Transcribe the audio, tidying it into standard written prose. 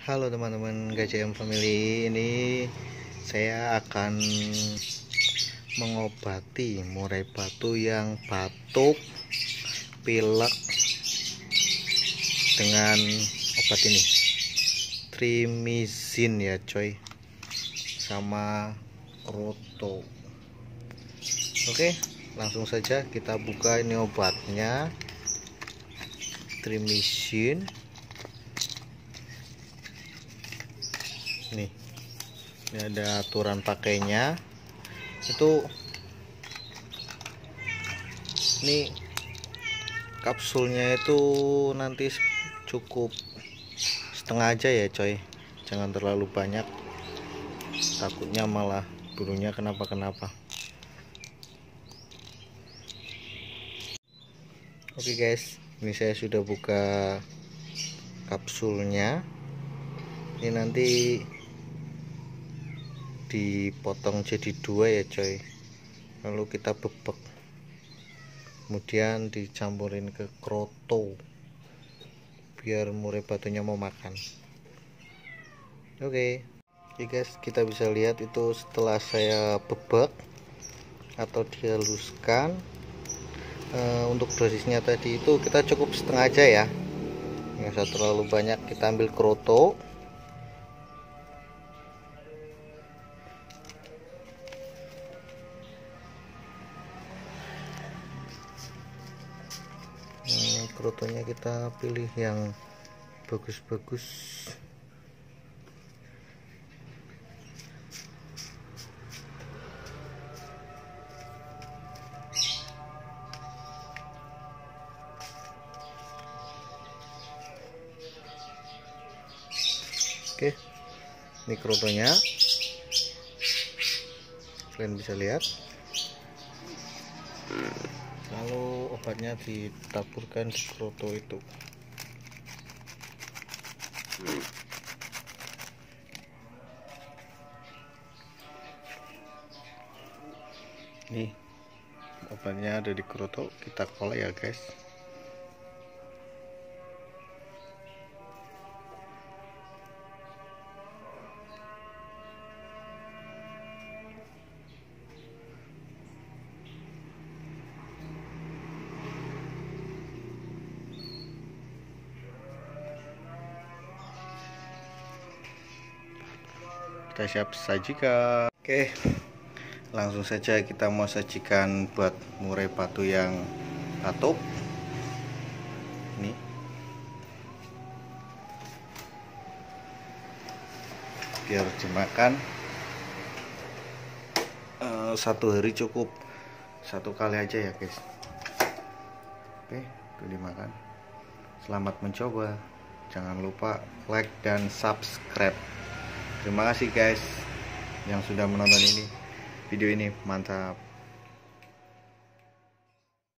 Halo teman-teman KCM Family, ini saya akan mengobati murai batu yang batuk, pilek dengan obat ini, Trimizin ya coy, sama kroto. Oke, langsung saja kita buka ini obatnya, Trimizin. Nih, ini ada aturan pakainya. Itu ini kapsulnya itu nanti cukup setengah aja ya coy, jangan terlalu banyak, takutnya malah bulunya kenapa-kenapa. Oke guys, ini saya sudah buka kapsulnya. Ini nanti dipotong jadi dua ya coy, lalu kita bebek, kemudian dicampurin ke kroto biar murai batunya mau makan. Oke guys, kita bisa lihat itu setelah saya bebek atau dihaluskan. Untuk dosisnya tadi itu kita cukup setengah aja ya, nggak usah terlalu banyak. Kita ambil kroto, krotonya kita pilih yang bagus-bagus. Oke, ini krotonya, kalian bisa lihat. Lalu obatnya ditaburkan di kroto itu. Nih, obatnya ada di kroto, kita kolek ya guys. Kita siap sajikan. Oke, langsung saja kita mau sajikan buat murai batu yang batuk. Ini biar dimakan satu hari cukup, satu kali aja ya guys. Oke, itu dimakan. Selamat mencoba, jangan lupa like dan subscribe. Terima kasih guys yang sudah menonton ini. Video ini mantap.